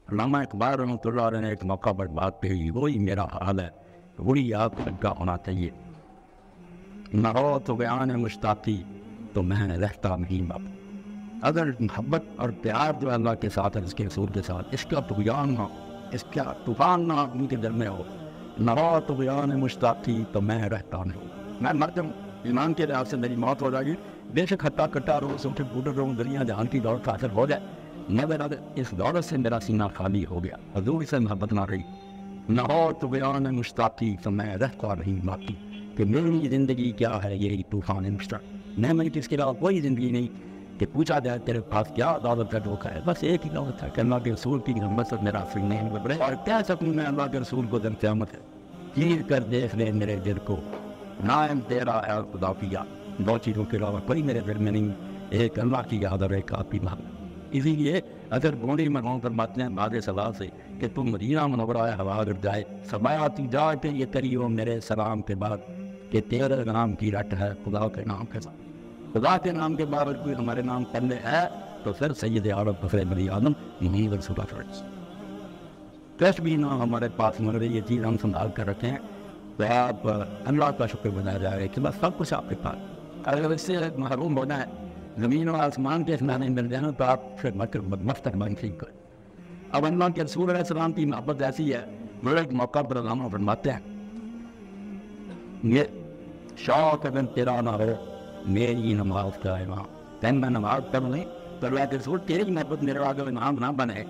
علامہ اقبال رحمۃ اللہ علیہ نے ایک موقع پر بات کہی، وہی میرا حال ہے، وہی آپ کا ہونا چاہیے۔ نہ ہو تو بیان مشتاقی تو میں رہتا نہیں باپ۔ اگر محبت اور پیار جو اللہ کے ساتھ ہے، اس کے رسول کے ساتھ، اس کا طغیان ہو، اس کا طوفان نہ آدمی کے دل میں ہو، نہ ہو تو بیان مشتاقی تو میں رہتا نہیں۔ میں مر جاؤں، ایمان کے لحاظ سے میری موت ہو جائے گی، بے شک ہٹا کٹا روز اٹھ پوٹر رہوں، دنیا جہان کی دولت حاصل ہو جائے، مگر اس دولت سے میرا سینہ خالی ہو گیا، حضور سے محبت نہ رہی، نہ ہو تو بیان مشتاقی تو میں رہتا نہیں باقی۔ کہ میری زندگی کیا ہے، یہی طوفان مشتاق، میں اس کے علاوہ کوئی زندگی نہیں کہ پوچھا جائے تیرے پاس کیا دولت کا دھوکہ ہے، بس ایک ہی دولت ہے کہ اللہ کے رسول کی محبت سے میرا فکر نہیں ببرے، اور کہہ سکوں میں اللہ کے رسول کو دن قیامت ہے، چیر کر دیکھ لے میرے دل کو، نائم تیرا ہے خدا کیا، دو چیزوں کے علاوہ کوئی میرے دل میں نہیں، ایک اللہ کی یاد اور ایک آپ کی محبت۔ اسی لیے اگر گونڈی مرغوں پر باتیں ہیں بعد سزا سے کہ تم مدینہ منورہ ہوا اگر جائے، سماعاتی جا کے یہ کری ہو میرے سلام کے بعد کہ تیرے نام کی رٹ ہے خدا کے نام کے ساتھ، خدا کے نام کے بعد کوئی ہمارے نام پہلے ہے تو پھر سید عالم فخر بنی آدم محمد رسول اللہ۔ ٹیسٹ بھی نہ ہمارے پاس مر رہی، یہ چیز ہم سنبھال کر رکھیں تو آپ اللہ کا شکر بنایا جائے کہ بس سب کچھ آپ کے پاس، اگر اس سے محروم ہونا ہے، زمین و آسمان کے اسمان مل جانا تو آپ پھر مفتر بن سیکھ کر۔ اب اللہ کے رسول علیہ السلام کی محبت ایسی ہے، بڑے ایک موقع پر علامہ فرماتے ہیں، یہ شوق اگر تیرا نہ ہو میری نماز کا امام، پہن میں نماز پڑھ لیں تو اللہ کے رسول تیری محبت میرے آگے امام نہ بنے،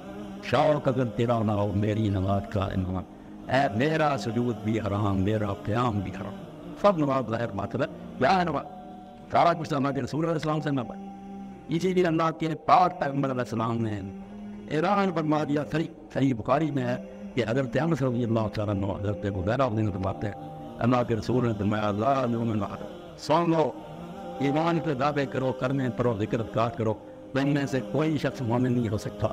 شوق اگر تیرا نہ ہو میری نماز کا امام، اے میرا سجود بھی حرام، میرا قیام بھی حرام، سب نماز ظاہر مطلب ہے کیا ہے نماز، سارا کچھ اللہ کے رسول علیہ السلام سے محبت۔ اسی لیے اللہ کے پاک پیغمبر علیہ السلام نے اعلان فرما دیا، صحیح بخاری میں ہے کہ حضرت انس رضی اللہ تعالیٰ عنہ حضرت حذیفہ رضی اللہ فرماتے ہیں اللہ کے رسول نے فرمایا لا یؤمن احدکم، سن لو، ایمان کے دعوے کرو، کرنے پرو، ذکر اذکار کرو، ان میں سے کوئی شخص مومن نہیں ہو سکتا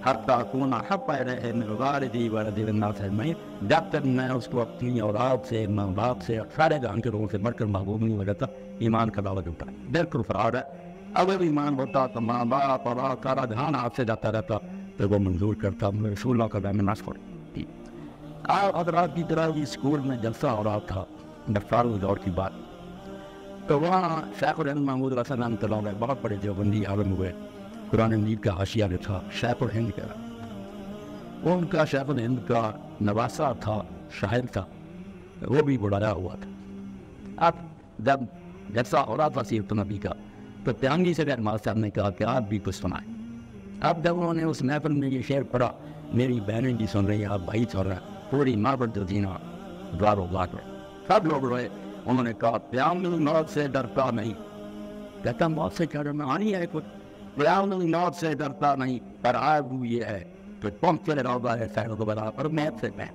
حتی اکون احب الیہ من والدی وولدی والناس اجمعین، جب تک میں اس کو اپنی اولاد سے، ماں باپ سے اور سارے جہان کے لوگوں سے بڑھ کر محبوب نہیں ہو جاتا۔ ایمان کا دعویٰ جھوٹا ہے، بالکل فراڈ ہے۔ اگر ایمان ہوتا تو ماں باپ اور سارا جہان آپ سے جاتا رہتا تو وہ منظور کرتا، رسول اللہ کا دامن نہ چھوڑے۔ حضرات کی طرح بھی اسکول میں جلسہ ہو رہا تھا، فاروق دور کی بات، تو وہاں شیخ الہند محمود الحسن رحمۃ اللہ علیہ بہت بڑے دیوبندی عالم ہوئے، قرآن مجید کا حاشیہ لکھا، شیخ الہند کا، وہ ان کا شیخ الہند کا نواسہ تھا، شاعر تھا، وہ بھی بڑھایا ہوا تھا۔ اب جب جلسہ ہو رہا تھا سیرت نبی کا تو پیانگی سے رحمٰن صاحب نے کہا کہ آپ بھی کچھ سنائیں۔ اب جب انہوں نے اس محفل میں یہ شعر پڑھا، میری بہنیں بھی سن رہی ہیں، آپ بھائی سن رہے ہیں، پوری محبت جزینہ دار و لاکھ سب لوگ روئے۔ انہوں نے کہا پیامبر موت سے ڈرتا نہیں، کہتا موت سے کیا ڈرنا، آنی ہے کچھ، پیامبر موت سے ڈرتا نہیں، پر آب یہ ہے کہ پہنچے روضہ ہے خیر و بلا پر میت سے میں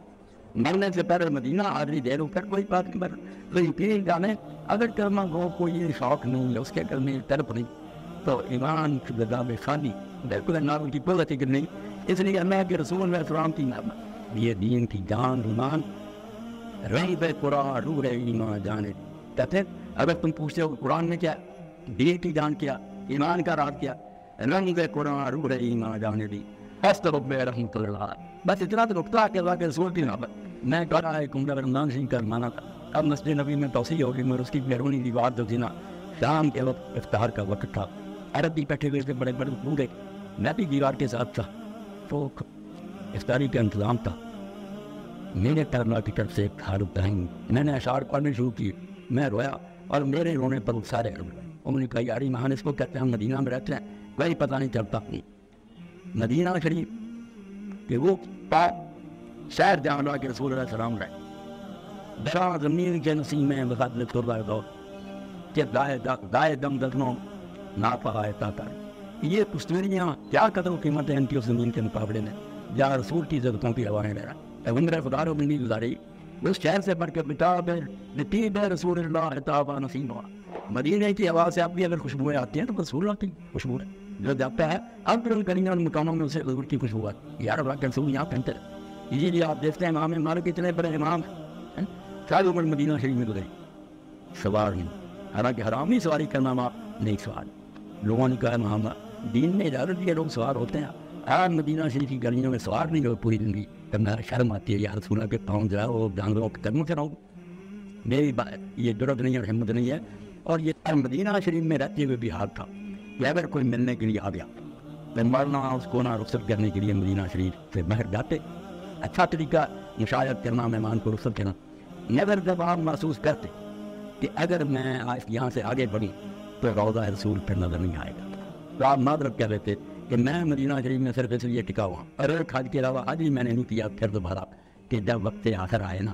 مرنے سے پہلے مدینہ حاضری دے لوں، پھر کوئی بات نہیں، تو یقین جانے اگر کرنا گو کو یہ شوق نہیں ہے، اس کے کرنے طرف نہیں تو ایمان کی جگہ میں خالی، بالکل ناروں کی کوئی فکر نہیں۔ اس لیے اللہ کے رسول علیہ السلام کی نعمت، یہ دین کی جان ایمان، رہی بے قرآن روح ایمان جانے، کہتے ہیں اگر تم پوچھتے ہو قرآن میں کیا، دین کی جان کیا، ایمان کا راز کیا، رنگ بے قرآن روح ایمان جانے دی، رب رحمۃ اللہ، بس اتنا تو رکتا ہے کہ اللہ کے رسول کی نعمت۔ میں کہہ رہا ہے عمر رمضان سنگھ کا مانا تھا، اب مسجد نبی میں توسیع ہوگی، مگر اس کی بیرونی دیوار جو تھی نا، شام کے وقت افطار کا وقت تھا، عرب بھی بیٹھے ہوئے تھے بڑے بڑے بوڑھے، میں بھی دیوار کے ساتھ تھا، تو افطاری کا انتظام تھا، میرے کرنا کی طرف سے ایک حالت رہیں، میں نے اشعار پڑھنے شروع کی، میں رویا اور میرے رونے پر سارے روئے۔ انہوں نے کہا یاری مہان اس کو کہتے ہیں، ہم مدینہ میں رہتے ہیں، کوئی پتہ نہیں چلتا مدینہ شریف کہ وہ شہر جہاں اللہ کے رسول علیہ السلام رہے، شاہ زمین کے نسیم میں بخات لکھ رہا دو کہ دائے دم دکنوں نا پہائے تاتا، یہ پشتوریاں کیا قدر و قیمت ہے ان کی اس زمین کے مقابلے میں جہاں رسول کی عزتوں کی ہوائیں لے رہا ہے۔ پیغمبر خدا رو بندی گزاری اس شہر سے پڑھ کے بتاب نتیب رسول اللہ اتابہ نصیب ہوا، مدینہ کی ہوا سے اب بھی اگر خوشبوئیں آتی ہیں تو رسول اللہ کی خوشبو ہے جو جاتا ہے، اب پھر کریمہ اور مکانوں میں اسے حضور کی خوشبو آتی، یار اللہ کے رسول یہاں پہنتے ہیں۔ اسی لیے آپ دیکھتے ہیں امام مالک اتنے بڑے امام ہیں، شاید عمر مدینہ شریف میں گزری سوار نہیں، حالانکہ حرامی سواری کرنا وہاں نہیں سوار، لوگوں نے کہا محمد دین میں اجازت یہ لوگ سوار ہوتے ہیں، مدینہ شریف کی گلیوں میں سوار نہیں ہو پوری زندگی، تو میرا شرم آتی ہے یار رسول اللہ کے پاؤں جو ہے وہ جانوروں کے قدموں سے رہوں، میری یہ ضرورت نہیں ہے اور ہمت نہیں ہے۔ اور یہ مدینہ شریف میں رہتے ہوئے بھی حال تھا کہ اگر کوئی ملنے کے لیے آ گیا میں مرنا اس کو نہ رخصت کرنے کے لیے مدینہ شریف سے باہر جاتے۔ اچھا طریقہ مشاہد کرنا، مہمان کو رخصت کرنا۔ مگر جب آپ محسوس کرتے کہ اگر میں آج یہاں سے آگے بڑھوں تو روضہ رسول پھر نظر نہیں آئے گا، تو آپ معذرت کہہ لیتے کہ میں مدینہ شریف میں صرف اس لیے ٹکا ہوا اور ایک حج کے علاوہ حج ہی میں نے نہیں کیا پھر دوبارہ، کہ جب وقت آخر آئے نا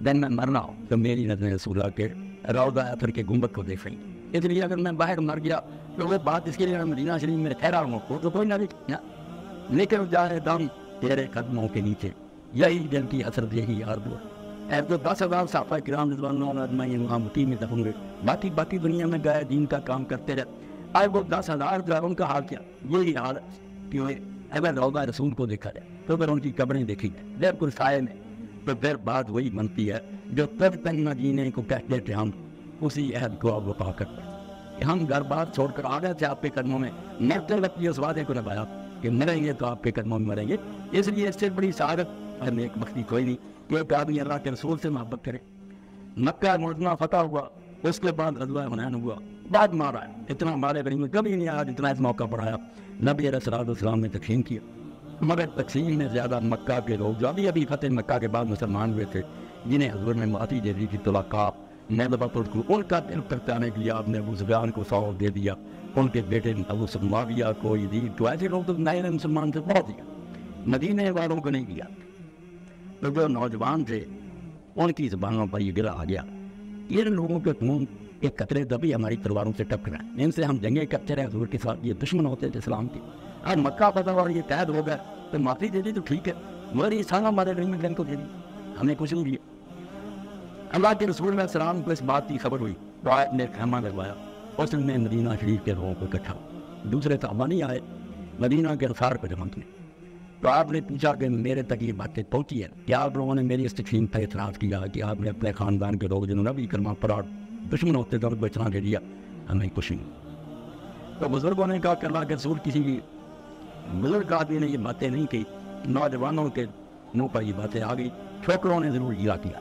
دن میں مرنا ہو تو میری نظریں رسول اللہ کے روضہ اثر کے گنبد کو دیکھ رہی ہیں۔ اس لیے اگر میں باہر مر گیا تو وہ بات اس کے لیے میں مدینہ شریف میں ٹھہرا ہوں وہ تو کوئی نہ نکل جائے دم تیرے قدموں کے نیچے، یہی دل کی حسرت یہی آرزو ہے۔ ایسے تو 10,000 صحابہ کرام رضوان اللہ اجمعین وہاں مقیم میں دفن ہوئے، باقی دنیا میں گئے دین کا کام کرتے رہے۔ آج وہ 10,000 جو ہے ان کا حال کیا؟ یہی حال ہے کہ اگر روضہ رسول کو دیکھا جائے تو پھر ان کی قبریں دیکھی جائے بالکل سائے میں، تو پھر بات وہی بنتی ہے جو تب تک نہ جینے کو کہتے تھے ہم اسی عہد کو اب وفا کرتے ہیں۔ ہم گھر بار چھوڑ کر آ گئے تھے آپ کے قدموں میں، مرتے وقت یہ اس وعدے کو نبھایا کہ مریں گے تو آپ کے قدموں میں مریں گے۔ اس لیے اس سے بڑی سعادت اور نیک بختی کوئی نہیں کہ ایک آدمی اللہ کے رسول سے محبت کرے۔ مکہ معظمہ فتح ہوا، اس کے بعد غزوہ حنین ہوا، بعد مارا ہے، اتنا مارے غریب میں کبھی نہیں آیا جتنا اس موقع پر آیا۔ نبی علیہ السلام نے تقسیم کیا، مگر تقسیم میں زیادہ مکہ کے لوگ جو ابھی فتح مکہ کے بعد مسلمان ہوئے تھے، جنہیں حضور نے معافی دے دی تھی طلقاء نضبۃ القلوب، ان کا دل پہچانے کے لیے آپ نے ابو سفیان کو سوغات دے دیا، ان کے بیٹے ابو معاویہ کو، یزید کو، ایسے لوگ تو نئے مسلمان سے بہت دیا، مدینے والوں کو نہیں دیا۔ تو جو نوجوان تھے ان کی زبانوں پر یہ گرا آ گیا، ان لوگوں کے خون کے قطرے تبھی ہماری تلواروں سے ٹکرے ہیں، ان سے ہم جنگیں کرتے رہے حضور کے ساتھ، یہ دشمن ہوتے تھے اسلام کے۔ آج مکہ فتح اور یہ قید ہو گئے تو معافی دے دی تو ٹھیک ہے، مگر یہ سارا ہمارے دل میں کو دے دی، ہمیں کچھ نہیں دیا۔ اللہ کے رسول علیہ السلام کو اس بات کی خبر ہوئی تو آپ نے خیمہ لگوایا، اس نے مدینہ شریف کے لوگوں کو اکٹھا، دوسرے صحابہ نہیں آئے، مدینہ کے انصار کو جمع کیے۔ تو آپ نے پوچھا کہ میرے تک یہ باتیں پہنچی ہے کیا آپ لوگوں نے میری اس تقسیم پر اعتراض کیا کہ آپ نے اپنے خاندان کے لوگ جنہوں نے بھی کلمہ پڑھا دشمن ہوتے تھے ان کو اتنا دے دیا، ہمیں کچھ نہیں۔ تو بزرگوں نے کہا کہ اللہ کے رسول کسی بزرگ آدمی نے یہ باتیں نہیں کی، نوجوانوں کے منہ پر یہ باتیں آ گئی، چھوکروں نے ضرور گرا کیا۔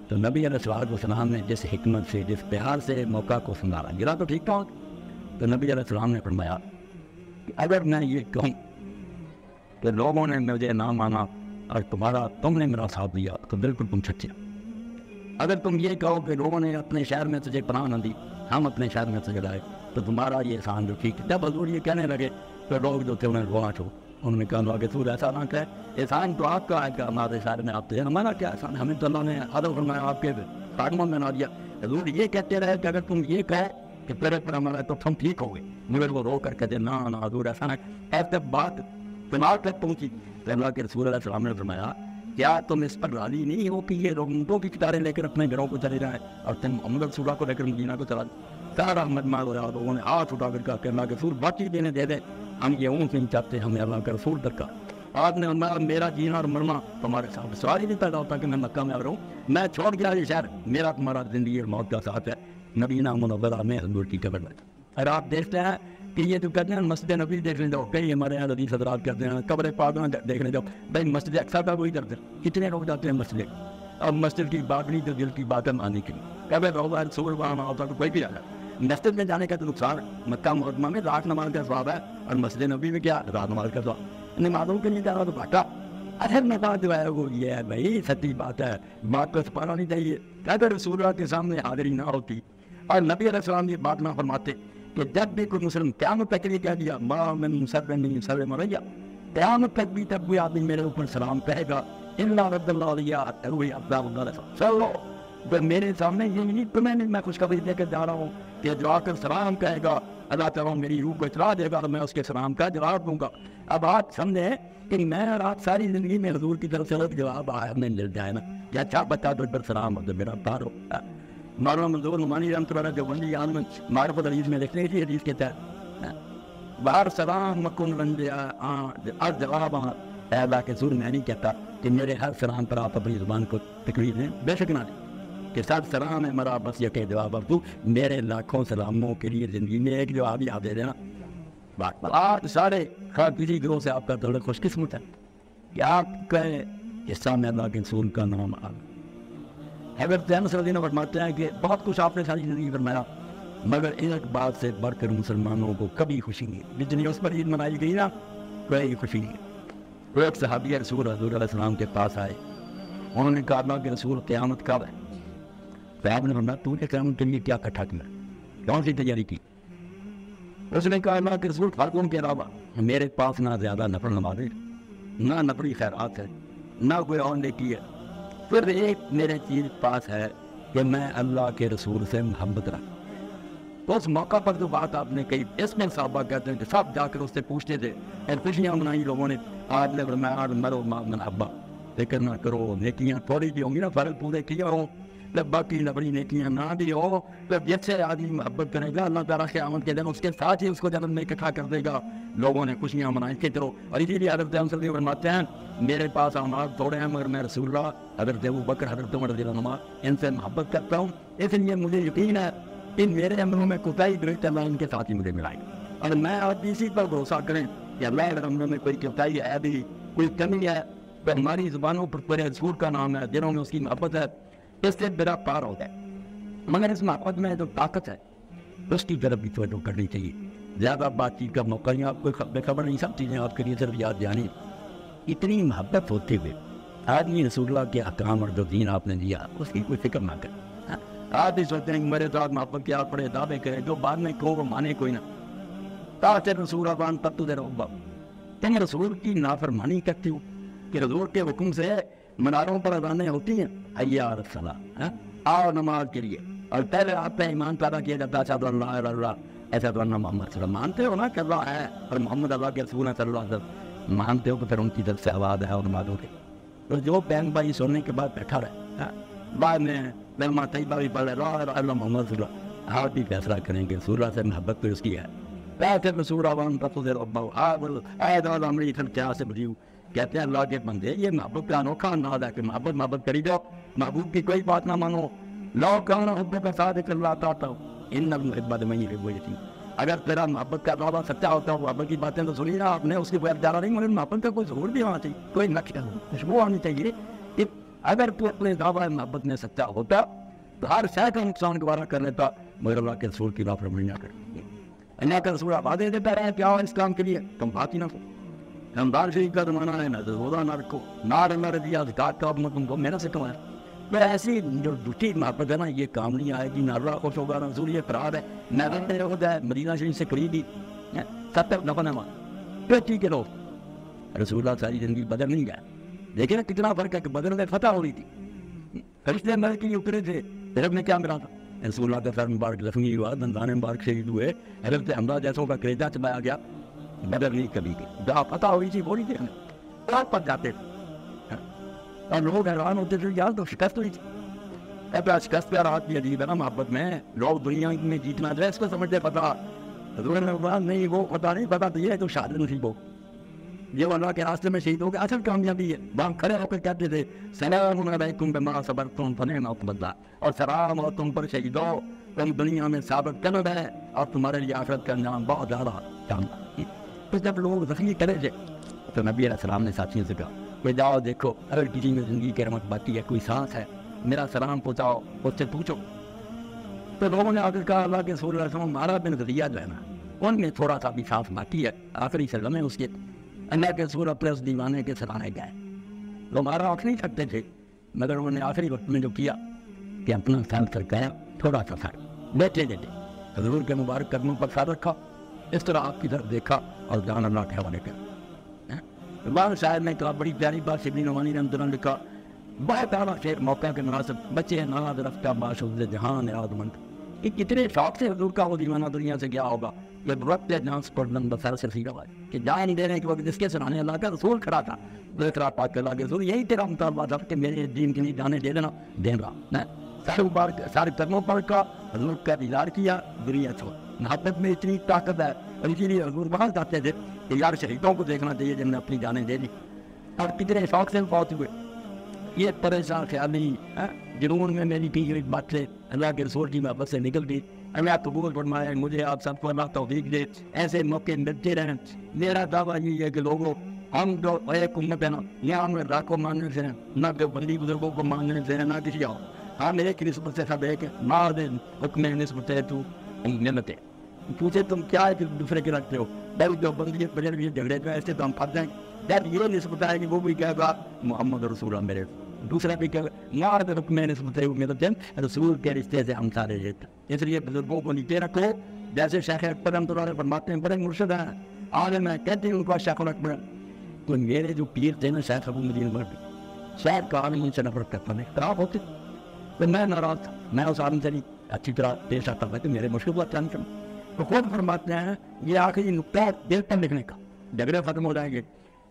تو نبی علیہ السلام نے جس حکمت سے جس پیار سے موقع کو سنبھالا، گرا تو ٹھیک ٹھاک، تو نبی علیہ السلام نے فرمایا کہ اگر میں یہ کہوں کہ لوگوں نے مجھے نہ مانا اور تم نے میرا ساتھ دیا تو بالکل تم سچے۔ اگر تم یہ کہو کہ لوگوں نے اپنے شہر میں تجھے پناہ نہ دی، ہم اپنے شہر میں تجھے لائے، تو تمہارا یہ احسان جو ٹھیک ہے۔ جب حضور یہ کہنے لگے تو لوگ جو تھے انہیں رونا چھوڑ، انہوں نے کہا کہ تو ایسا نہ کہے، احسان تو آپ کا ہے کہ ہمارے شہر میں آپ تھے، ہمارا کیا احسان، ہمیں تو اللہ نے عدل فرمایا آپ کے قدموں میں نہ دیا۔ حضور یہ کہتے رہے کہ اگر تم یہ کہے کہ پھر پر ہمارا تو تم ٹھیک ہو گئے، مگر وہ رو کر کہتے نہ حضور ایسا نہ، ایسے بات دماغ تک پہنچی تو اللہ کے رسول علیہ السلام نے فرمایا کیا تم اس پر راضی نہیں ہو کہ یہ لوگ اونٹوں کی قطاریں لے کر اپنے گھروں کو چلے جائیں اور تم محمد رسول اللہ کو لے کر مدینہ کو چلا دیں؟ سارا مجمع ہو رہا، لوگوں نے ہاتھ اٹھا کر کہا کہ اللہ کے رسول باقی دینے دے دیں، ہم یہ اونٹ نہیں چاہتے، ہمیں اللہ کا رسول درکار۔ آپ نے میرا جینا اور مرنا تمہارے ساتھ، سوال ہی نہیں پیدا ہوتا کہ میں مکہ میں رہوں، میں چھوڑ گیا یہ شہر، میرا تمہارا زندگی اور موت کا ساتھ ہے مدینہ منورہ میں حضور کی قبر میں۔ اور آپ دیکھتے ہیں کہ یہ جو کہتے ہیں مسجد نبی دیکھنے جاؤ، کئی ہمارے یہاں حدیث حضرات کرتے ہیں قبر پاک دیکھنے جاؤ، بھائی مسجد اقصیٰ کا کوئی درد ہے، کتنے لوگ جاتے ہیں مسجد، اب مسجد کی بات نہیں تو دل کی بات ہے ماننے کی، کبھی روزہ رسول وہاں ہوتا تو کوئی بھی آتا۔ مسجد میں جانے کا تو نقصان، مکہ معظمہ میں رات نماز کا ثواب ہے اور مسجد نبی میں کیا رات نماز کا ثواب، نمازوں کے لیے جانا تو گھاٹا۔ اصل میں بات جو ہے وہ یہ ہے بھائی، سچی بات ہے، بات کو چھپانا نہیں چاہیے۔ اگر رسول اللہ کے سامنے حاضری نہ ہوتی اور نبی علیہ السلام یہ بات نہ فرماتے کہ جب بھی کوئی مسلم قیامت تک لیے کہہ دیا ما من مسلم سلم علیہ، قیامت تک بھی تب کوئی آدمی میرے اوپر سلام کہے گا الا رد اللہ علیہ روح ابدا چلو میرے سامنے یہ نہیں کہ میں خوشخبری دے کر جا رہا ہوں کہ جو آ کر سلام کہے گا اللہ تعالیٰ میری روح کو اطلاع دے گا تو میں اس کے سلام کا جواب دوں گا۔ اب آپ سمجھیں کہ میں اور آپ ساری زندگی میں حضور کی طرف سے جواب آیا ہمیں مل جائے نا، یا اچھا بتا تو پر سلام ہو تو میرا پار ہو۔ مولانا منظور نعمانی رحمۃ اللہ جو بندی عالم معرفت الحدیث میں لکھنے کی حدیث کے تحت باہر سلام مکن رنجا جواب اے اللہ کے سور، میں نہیں کہتا کہ میرے ہر سلام پر آپ اپنی زبان کو تکلیف دیں، بے شک نہ دیں کہ سب سلام ہے مرا بس یہ کہ جواب اب تو میرے لاکھوں سلاموں کے لیے زندگی میں ایک جواب یاد دے دینا بات آج سارے کسی گروہ سے آپ کا تعلق خوش قسمت ہے کہ آپ کا حصہ میں اللہ کے رسول کا نام آ حضرت انس رضی اللہ عنہ فرماتے ہیں کہ بہت کچھ آپ نے ساری زندگی فرمایا مگر ایک بات سے بڑھ کر مسلمانوں کو کبھی خوشی نہیں جتنی اس پر عید منائی گئی نا کوئی خوشی نہیں. وہ ایک صحابی رسول حضور علیہ السلام کے پاس آئے, انہوں نے کہا اللہ کے رسول قیامت کب ہے؟ صاحب نے فرمایا تو نے قیامت کے لیے کیا اکٹھا کیا, کون سی تیاری کی؟ اس نے کہا اللہ کے رسول خاتون کے علاوہ میرے پاس نہ زیادہ نفل نمازیں نہ نفلی خیرات ہے نہ کوئی اور نیکی ہے, پھر ایک میرے چیز پاس ہے کہ میں اللہ کے رسول سے محبت رکھوں. تو اس موقع پر جو بات آپ نے کہی اس میں صحابہ کہتے ہیں کہ سب جا کر اس سے پوچھتے تھے خوشیاں منائی لوگوں نے, آج نے فرمایا مرو ما منحبا, فکر نہ کرو نیکیاں تھوڑی بھی ہوں گی نا, فرض پورے کیے ہوں باقی نبری نیکیاں نہ بھی ہو, جس سے آدمی محبت کرے گا اللہ تعالیٰ قیامت کے دن اس کے ساتھ ہی اس کو جنت میں اکٹھا کر دے گا. لوگوں نے خوشیاں منائی کے چلو, اور اسی لیے حضرت انس رضی اللہ عنہ فرماتے ہیں میرے پاس اعمال تھوڑے ہیں مگر میں رسول اللہ حضرت ابوبکر حضرت عمر رضی اللہ عنہ ان سے محبت کرتا ہوں, اس لیے مجھے یقین ہے کہ میرے عملوں میں کوتاہی درست اللہ ان کے ساتھ ہی مجھے ملائے گا. اور میں آپ اسی پر بھروسہ کریں کہ اللہ اگر عملوں میں کوئی کوتاہی ہے بھی کوئی کمی ہے تو ہماری زبانوں پر پورے رسول کا نام ہے, دلوں میں اس کی محبت ہے, اس سے میرا پار ہو جائے. مگر اس محبت میں جو طاقت ہے اس کی طرف بھی توجہ کرنی چاہیے. زیادہ بات چیت کا موقع نہیں, آپ کو خبر نہیں, سب چیزیں آپ کے لیے صرف یاد جانی. اتنی محبت ہوتے ہوئے آدمی رسول اللہ کے احکام اور جو دین آپ نے دیا اس کی کوئی فکر نہ کرے. آپ بھی سوچتے ہیں کہ میرے ساتھ محبت کیا پڑے دعوے کرے, جو بعد میں کہو وہ مانے کوئی نہ. تاثر رسول ابان تب تو دے رہا تم رسول کی نافرمانی کرتے ہو کہ رسول کے حکم سے مناروں پر اذانیں ہوتی ہیں حیا علی الصلاۃ, آؤ نماز کے لیے, اور پہلے آپ پہ ایمان پیدا کیا جاتا ہے اشہد ان لا الہ الا اللہ ایسا تو محمد صلی اللہ علیہ وسلم مانتے ہو نا کہ اللہ ہے اور محمد اللہ کے رسول صلی اللہ علیہ وسلم مانتے ہو تو پھر ان کی طرف سے آواز ہے اور نمازوں کے. تو جو بہن بھائی سننے کے بعد بیٹھا رہے بعد میں کلمہ طیبہ بھی پڑھ رہے لا الہ الا اللہ محمد رسول اللہ, آپ بھی فیصلہ کریں کہ رسول اللہ سے محبت تو اس کی ہے. بیٹھے رسول عوام رسول ربہ اے داد عمری پھر کیا سے بریو کہتے ہیں اللہ کے بندے یہ محبت کا انوکھا انداز ہے کہ محبت کری جاؤ, محبوب کی کوئی بات نہ مانو. لو کان حب کا صادق اللہ تعالیٰ ان محبت میں یہ تھی, اگر تیرا محبت کا دعویٰ سچا ہوتا ہے محبت کی باتیں تو سنی نا آپ نے, اس کی کوئی ادارہ نہیں, مگر محبت کا کوئی ضرور بھی ہونا چاہیے, کوئی نقش خوشبو آنی چاہیے کہ اگر تو اپنے دعویٰ محبت میں سچا ہوتا تو ہر شے کا نقصان گوارا کر لیتا مگر اللہ کے رسول کی نافرمانی نہ کرتا. اللہ کا رسول وعدے دیتا رہے کیا اس کام کے لیے تم بات ہی نہ کرو. رمضان شریف کا زمانہ ہے, نہ روزہ نہ رکھو, نہ اللہ رضیا زکات کا اپنا تم کو محنت سے کمایا. میں ایسی جو جھوٹی محبت ہے نا یہ کام نہیں آئے گی, نہ اللہ خوش ہوگا, نہ رسول یہ فرار ہے, نہ رہتے ہوتا ہے مدینہ شریف سے قریب ہی 70 نفع نما پھر ٹھیک ہے لوگ رسول اللہ ساری زندگی بدل نہیں گئے. دیکھیں نا کتنا فرق ہے کہ بدل میں فتح ہو رہی تھی, فرشتے مر کے اترے تھے, رب نے کیا ملا تھا رسول اللہ کا سر مبارک زخمی ہوا, دندان مبارک شہید ہوئے, حضرت حمزہ جیسوں کا کریجہ چلایا گیا, بدل نہیں کبھی کی جہاں فتح ہوئی تھی وہ نہیں تھے ہمیں آپ پر جاتے تھے اور لوگ حیران ہوتے تھے یار تو شکست ہوئی تھی. اب شکست پہ رات بھی عجیب ہے نا محبت میں, لوگ دنیا میں جیتنا جو ہے اس کو سمجھتے پتا حضور نے نہیں وہ پتا نہیں, پتا تو یہ ہے تو شہادت نصیب ہو, یہ اللہ کے راستے میں شہید ہو گیا اصل کامیابی ہے. وہاں کھڑے ہو کر کہتے تھے سلام علیکم بما صبرتم فنعم عقبی الدار, اور سلام ہو تم پر شہیدو تم دنیا میں ثابت قدم ہے اور تمہارے لیے آخرت کا انجام بہت زیادہ شاندار. پھر جب لوگ زخمی کرے تھے تو نبی علیہ السلام نے ساتھیوں سے کہا کہ جاؤ دیکھو اگر کسی میں زندگی کی رحمت باقی ہے, کوئی سانس ہے, میرا سلام پہنچاؤ, اس سے پوچھو. تو لوگوں نے آ کر کہا اللہ کے رسول اللہ علیہ وسلم ہمارا بن غزیہ جو ہے نا ان میں تھوڑا سا بھی سانس باقی ہے, آخری سلم ہے اس کے. اللہ کے رسول اپنے اس دیوانے کے سرانے گئے, وہ ہمارا آنکھ نہیں سکتے تھے مگر انہوں نے آخری وقت میں جو کیا کہ اپنا سر سرکایا, تھوڑا سا سر بیٹھے دیتے حضور کے مبارک قدموں پر سر رکھا, اس طرح آپ کی طرف دیکھا اور جان اللہ کے حوالے کر. بعض شاعر نے کہا بڑی پیاری بات شبلی نعمانی رحمۃ اللہ نے لکھا, بہت پیارا شعر موقع کے مناسب, بچے ناز رفتہ باشد جہان اراد مند, کہ کتنے شوق سے حضور کا وہ دیوانہ دنیا سے گیا ہوگا. یہ وقت جانس پر لن بسر سے سیرا ہوا کہ جائے نہیں دینے کے وقت جس کے سرانے اللہ کا رسول کھڑا تھا, ذکر پاک اللہ کے رسول یہی تیرا مطالبہ تھا کہ میرے دین کے لیے جانے دے دینا, دے رہا سارے مبارک سارے قدموں پر کا حضور کا دیدار کیا, دنیا چھوڑ. محبت میں اتنی طاقت ہے اور اسی لیے حضور وہاں جاتے تھے کہ یار شہیدوں کو دیکھنا چاہیے جن نے اپنی جانیں دے دی اور کتنے شوق سے فوت ہوئے. یہ پریشان خیالی جنون میں میری کی ہوئی بات سے اللہ کے رسول کی محبت سے نکل گئی, اللہ قبول فرمائے. مجھے آپ سب کو اللہ توفیق دے, ایسے موقع ملتے رہیں. میرا دعویٰ یہ ہے کہ لوگوں, ہم جو ایک امت ہے نا, یہاں ہم اللہ کو ماننے سے ہیں, نہ کہ بندی بزرگوں کو ماننے سے ہیں, نہ کسی اور. ہم ایک نسبت سے سب ایک ماں دے حکم نسبت ہے تو نعمت ہے. پوچھے تم کیا ہے کہ دوسرے کے رکھتے ہو, جو بندی بجے جھگڑے پہ ایسے تو ہم پھنس جائیں. جب یہ نسبت ہے کہ وہ بھی کہے گا محمد رسول اللہ میرے, دوسرا بھی کہے گا ماں دے حکم نسبت ہے میرے رسول کے رشتے سے ہم سارے رہتے. اس لیے بزرگوں کو نیچے رکھو. جیسے شیخ اکبر رحمۃ اللہ علیہ فرماتے ہیں, بڑے مرشد ہیں, آج میں کہتی ہوں ان کو شیخ اکبر. تو میرے جو پیر تھے نا شیخ ابو مدین مربی, شاید کا آدمی ان سے نفرت کرتا نہیں, خراب ہوتے. تو میں ناراض تھا, میں اس آدمی سے نہیں اچھی طرح پیش آتا تھا کہ میرے مشکل کو اچھا نہیں کرنا. تو خود فرماتے ہیں یہ آخری نقطہ ہے دل پر لکھنے کا, جھگڑے ختم ہو جائیں گے.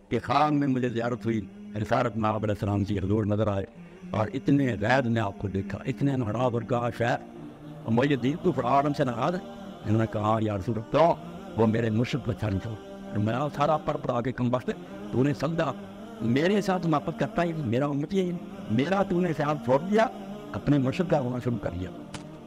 کہ خواب میں مجھے زیارت ہوئی, رسالت میں آپ علیہ السلام کی حضور نظر آئے, اور اتنے غیر نے آپ کو دیکھا, اتنے ناراض, اور کہا شاید اور مجھے دین تو فرعون سے ناراض ہے. انہوں نے کہا یا رسول اللہ وہ میرے مرشد کو اچھا نہیں تھا. میں سارا پڑھ آ کے کم وقت تو نے سمجھا میرے ساتھ محبت کرتا ہی, میرا امت ہی میرا, تو نے ساتھ چھوڑ دیا, اپنے مرشد کا ہونا شروع کر دیا.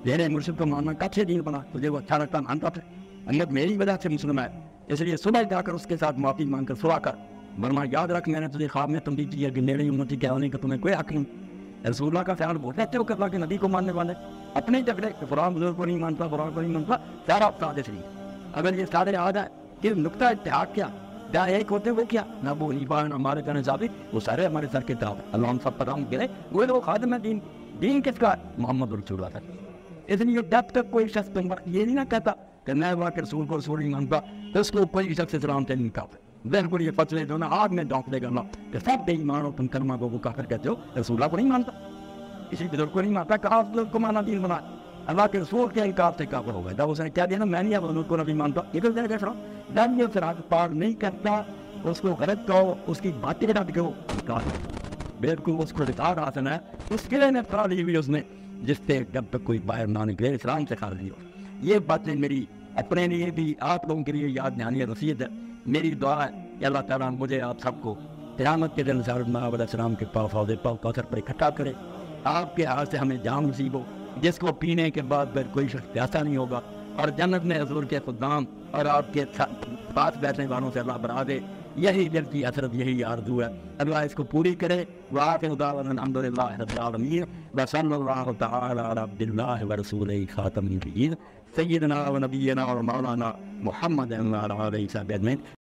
میرے مرشد کو ماننا کب سے دین بنا, تجھے وہ اچھا لگتا مانتا تھا. امت میری وجہ سے مسلم ہے, اس لیے صبح جا کر اس کے ساتھ معافی مانگ کر سوا کر, ورنہ یاد رکھ میں نے تجھے خواب میں تم دی ہے کہ میری امتی کیا ہونے کا تمہیں کوئی حق نہیں. رسول اللہ کا خیال بہت اچھے ہو کہ اللہ کے نبی کو ماننے والے اپنے جھگڑے فلاں بزرگ کو نہیں مانتا, فلاں کو نہیں مانتا, سارا افراد اس لیے. اگر یہ سارے آ جائے کہ نقطہ اتحاد کیا کیا ایک ہوتے وہ کیا نہ وہ نیبان ہمارے کہنے ثابت, وہ سارے ہمارے سر کے تاب. اللہ ہم سب پتہ کرے وہ تو خادم ہے دین. دین کس کا, محمد رسول اللہ تھا. اس لیے جب تک کوئی شخص یہ نہیں نہ کہتا کہ میں واقع رسول کو رسول نہیں مانتا, تو اس کو کوئی شخص اسلام سے نہیں کہتا. بالکل یہ فتوے دو نا آگ میں ڈانپ دے گا اللہ کہ سب بے ایمان ہو تم کلمہ کو کافر کہتے ہو, رسول اللہ کو نہیں مانتا, کسی بزرگ کو نہیں مانتا. کہا بزرگ کو مانا دین بنا, اللہ کے رسول کے انکار سے کافر ہو گئے. جب اس نے کیا دیا نا میں نہیں بزرگ کو نبی مانتا, یہ تو دیکھ رہا ہوں جب یہ سراغ پار نہیں کرتا, اس کو غلط کہو, اس کی باتیں رد کرو, بالکل اس کو رکار حاصل ہے. اس کے لیے نے پڑھا لی ہوئی اس نے, جس سے جب تک کوئی باہر نہ نکلے اسلام سے خارج ہو. یہ باتیں میری اپنے لیے بھی آپ لوگوں کے لیے یاد دہانی رسید ہے. میری دعا ہے کہ اللہ تعالیٰ مجھے آپ سب کو قیامت کے دن حضرت محمد علیہ السلام کے پاؤ فوض پاؤ کوثر پر اکٹھا کرے. آپ کے ہاتھ سے ہمیں جام نصیب ہو جس کو پینے کے بعد پھر کوئی شخص پیاسا نہیں ہوگا, اور جنت میں حضور کے خدام اور آپ کے پاس بیٹھنے والوں سے اللہ بنا دے. یہی دل کی حسرت, یہی آرزو ہے. اللہ اس کو پوری کرے. وآخر دعوانا الحمدللہ رب العالمین وصلی اللہ تعالی علی عبد اللہ ورسولہ خاتم النبیین سیدنا و نبینا و مولانا محمد وعلی آلہ وصحبہ اجمعین.